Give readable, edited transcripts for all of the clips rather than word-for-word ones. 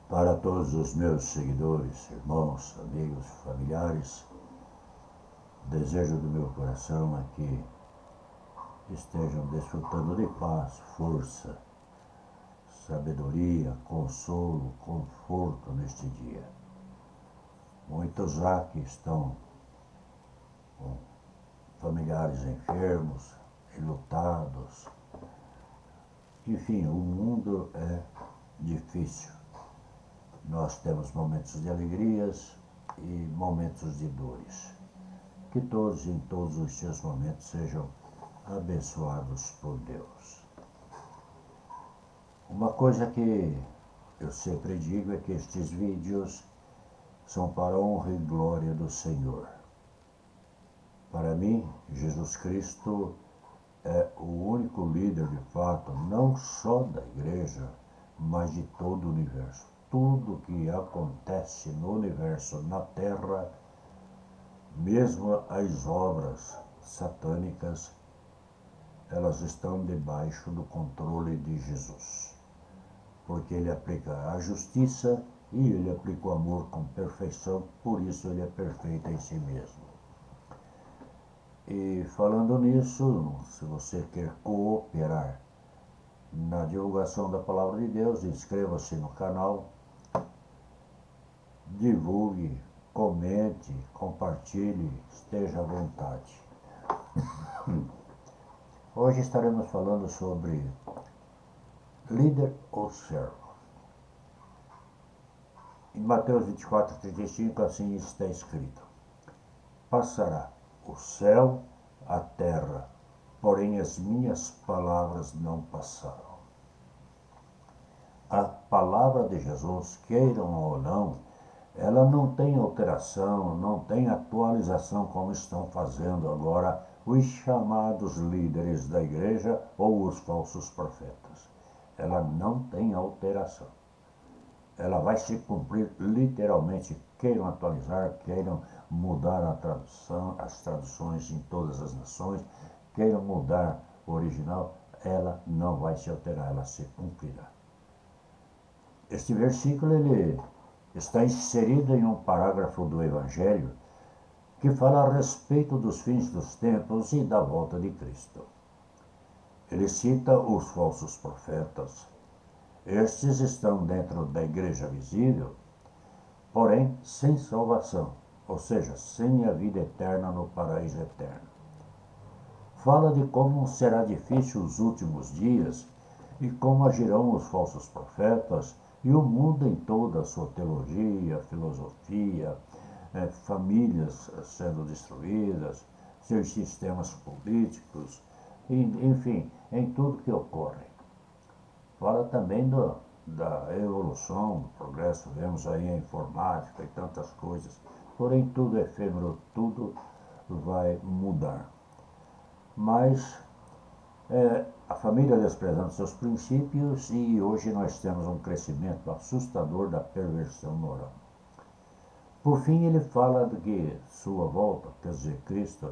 Para todos os meus seguidores, irmãos, amigos, familiares, desejo do meu coração é que estejam desfrutando de paz, força, sabedoria, consolo, conforto neste dia. Muitos já que estão com familiares enfermos, enlutados. Enfim, o mundo é difícil. Nós temos momentos de alegrias e momentos de dores. Que todos, em todos os seus momentos, sejam abençoados por Deus. Uma coisa que eu sempre digo é que estes vídeos são para a honra e glória do Senhor. Para mim, Jesus Cristo é o único líder de fato, não só da igreja, mas de todo o universo. Tudo que acontece no universo, na Terra, mesmo as obras satânicas, elas estão debaixo do controle de Jesus. Porque ele aplica a justiça e ele aplica o amor com perfeição, por isso ele é perfeito em si mesmo. E falando nisso, se você quer cooperar na divulgação da Palavra de Deus, inscreva-se no canal, divulgue, comente, compartilhe, esteja à vontade. Hoje estaremos falando sobre líder ou servo. Em Mateus 24:35, assim está escrito: passará o céu, a terra, porém as minhas palavras não passaram. A palavra de Jesus, queiram ou não, ela não tem alteração, não tem atualização como estão fazendo agora os chamados líderes da igreja ou os falsos profetas. Ela não tem alteração. Ela vai se cumprir literalmente, queiram atualizar, queiram mudar a tradução, as traduções em todas as nações, queiram mudar o original, ela não vai se alterar, ela se cumprirá. Este versículo ele está inserido em um parágrafo do Evangelho que fala a respeito dos fins dos tempos e da volta de Cristo. Ele cita os falsos profetas. Estes estão dentro da igreja visível, porém sem salvação, ou seja, sem a vida eterna no paraíso eterno. Fala de como será difícil os últimos dias e como agirão os falsos profetas e o mundo em toda a sua teologia, filosofia, famílias sendo destruídas, seus sistemas políticos, enfim, em tudo que ocorre. Fala também da evolução, do progresso, vemos aí a informática e tantas coisas, porém tudo é efêmero, tudo vai mudar. Mas a família desprezando seus princípios e hoje nós temos um crescimento assustador da perversão moral. Por fim, ele fala de que sua volta, quer dizer, Cristo,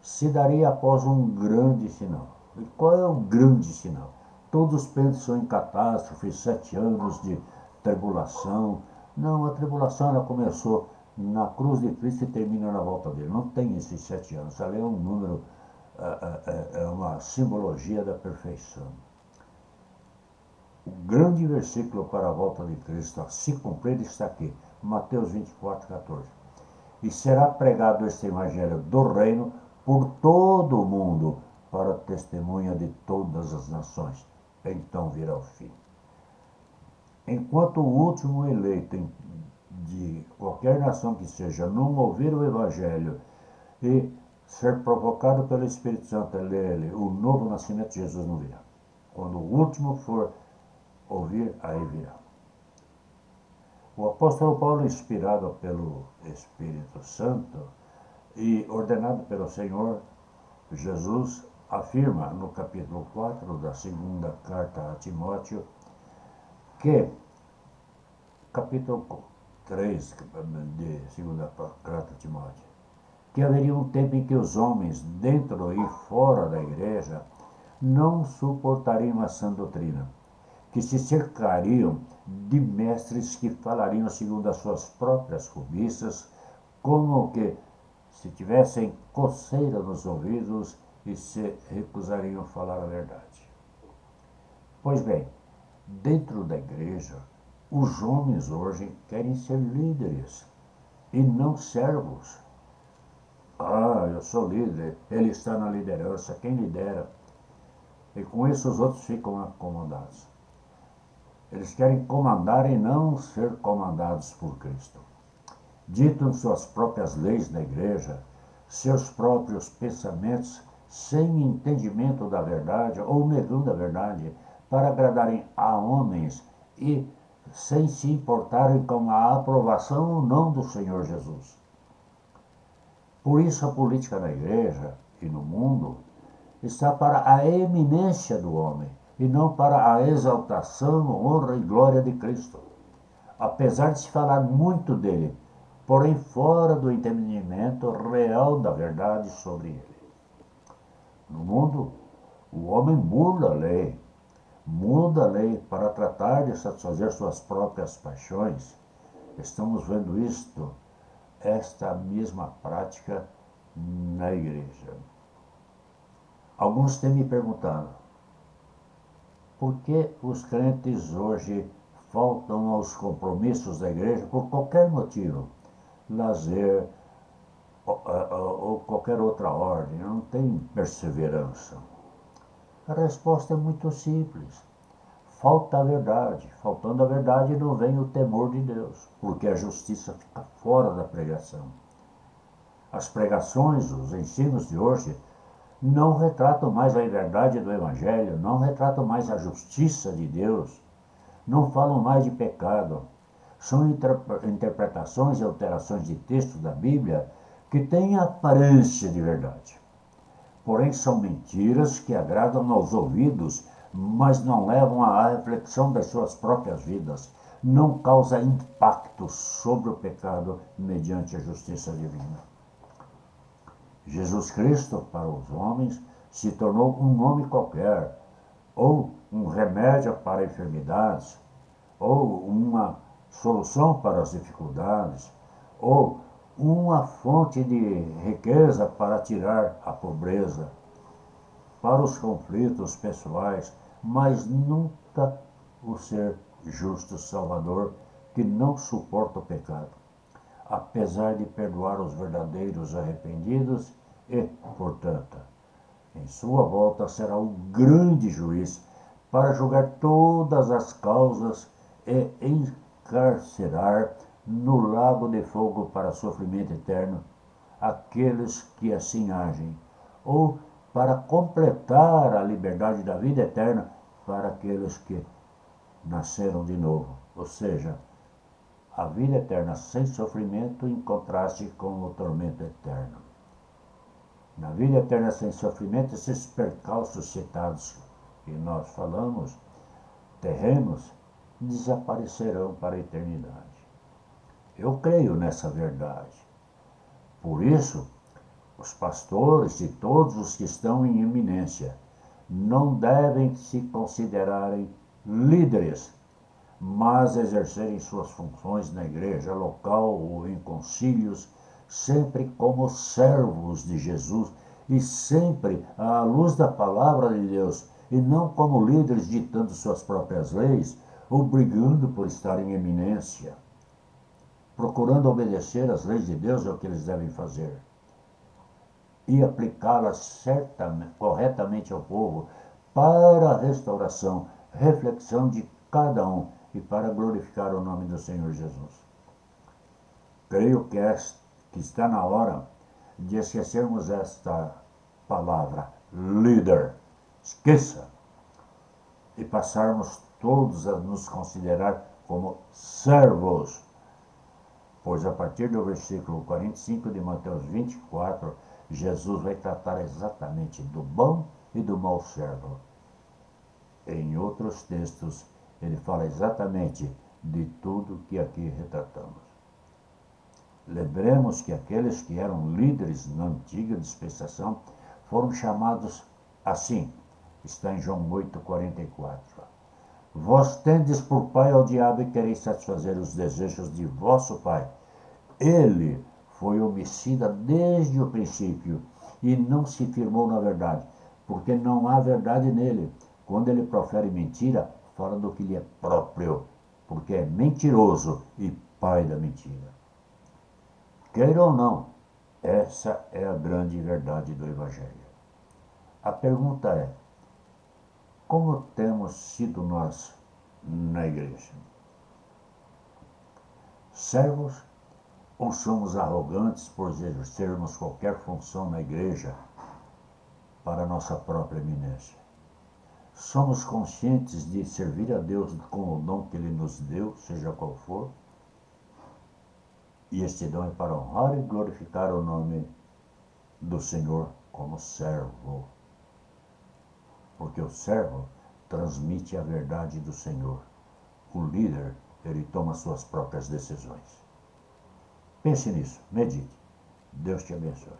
se daria após um grande sinal. E qual é o grande sinal? Todos pensam em catástrofe, 7 anos de tribulação. Não, a tribulação ela começou na cruz de Cristo e termina na volta dele. Não tem esses 7 anos. Ali é um número, é uma simbologia da perfeição. O grande versículo para a volta de Cristo a se cumprir está aqui, Mateus 24:14. E será pregado este evangelho do reino por todo o mundo, para testemunha de todas as nações. Então virá o fim. Enquanto o último eleito de qualquer nação que seja não ouvir o evangelho e ser provocado pelo Espírito Santo a ler o novo nascimento, Jesus não virá. Quando o último for ouvir, aí virá. O apóstolo Paulo, inspirado pelo Espírito Santo e ordenado pelo Senhor Jesus, afirma no capítulo 4 da segunda carta a Timóteo que, capítulo 3 de segunda carta a Timóteo, que haveria um tempo em que os homens, dentro e fora da igreja, não suportariam a sã doutrina, que se cercariam de mestres que falariam segundo as suas próprias cobiças, como que se tivessem coceira nos ouvidos e se recusariam a falar a verdade. Pois bem, dentro da igreja, os homens hoje querem ser líderes e não servos. Ah, eu sou líder, ele está na liderança, quem lidera? E com isso os outros ficam acomodados. Eles querem comandar e não ser comandados por Cristo. Ditam suas próprias leis na igreja, seus próprios pensamentos, sem entendimento da verdade ou negando a verdade, para agradarem a homens e sem se importarem com a aprovação ou não do Senhor Jesus. Por isso a política na igreja e no mundo está para a eminência do homem e não para a exaltação, honra e glória de Cristo. Apesar de se falar muito dele, porém fora do entendimento real da verdade sobre ele. No mundo, o homem burla a lei, muda a lei para tratar de satisfazer suas próprias paixões. Estamos vendo esta mesma prática na igreja. Alguns têm me perguntado, por que os crentes hoje faltam aos compromissos da igreja por qualquer motivo? Lazer ou qualquer outra ordem, não tem perseverança. A resposta é muito simples. Falta a verdade. Faltando a verdade não vem o temor de Deus, porque a justiça fica fora da pregação. As pregações, os ensinos de hoje, não retratam mais a verdade do Evangelho, não retratam mais a justiça de Deus, não falam mais de pecado. São interpretações e alterações de textos da Bíblia que têm aparência de verdade. Porém, são mentiras que agradam aos ouvidos, mas não levam à reflexão das suas próprias vidas, não causam impacto sobre o pecado mediante a justiça divina. Jesus Cristo, para os homens, se tornou um nome qualquer, ou um remédio para enfermidades, ou uma solução para as dificuldades, ou uma fonte de riqueza para tirar a pobreza, para os conflitos pessoais, mas nunca o ser justo Salvador que não suporta o pecado, apesar de perdoar os verdadeiros arrependidos e, portanto, em sua volta será o grande juiz para julgar todas as causas e encarcerar no lago de fogo para sofrimento eterno aqueles que assim agem, ou para completar a liberdade da vida eterna para aqueles que nasceram de novo, ou seja, a vida eterna sem sofrimento em contraste com o tormento eterno. Na vida eterna sem sofrimento, esses percalços citados que nós falamos, terrenos, desaparecerão para a eternidade. Eu creio nessa verdade. Por isso, os pastores e todos os que estão em eminência não devem se considerarem líderes, mas exercerem suas funções na igreja local ou em concílios, sempre como servos de Jesus e sempre à luz da palavra de Deus, e não como líderes ditando suas próprias leis ou brigando por estar em eminência. Procurando obedecer às leis de Deus é o que eles devem fazer. E aplicá-las corretamente ao povo para a restauração, reflexão de cada um e para glorificar o nome do Senhor Jesus. Creio que está na hora de esquecermos esta palavra, líder. Esqueça! E passarmos todos a nos considerar como servos. Pois a partir do versículo 45 de Mateus 24, Jesus vai tratar exatamente do bom e do mau servo. Em outros textos, ele fala exatamente de tudo que aqui retratamos. Lembremos que aqueles que eram líderes na antiga dispensação foram chamados assim. Está em João 8,44. Vós tendes por pai ao diabo e quereis satisfazer os desejos de vosso pai. Ele foi homicida desde o princípio e não se firmou na verdade, porque não há verdade nele. Quando ele profere mentira, fala do que lhe é próprio, porque é mentiroso e pai da mentira. Queira ou não, essa é a grande verdade do Evangelho. A pergunta é: como temos sido nós na igreja? Servos ou somos arrogantes por exercermos qualquer função na igreja para nossa própria eminência? Somos conscientes de servir a Deus com o dom que Ele nos deu, seja qual for? E este dom é para honrar e glorificar o nome do Senhor como servo. Porque o servo transmite a verdade do Senhor. O líder, ele toma suas próprias decisões. Pense nisso, medite. Deus te abençoe.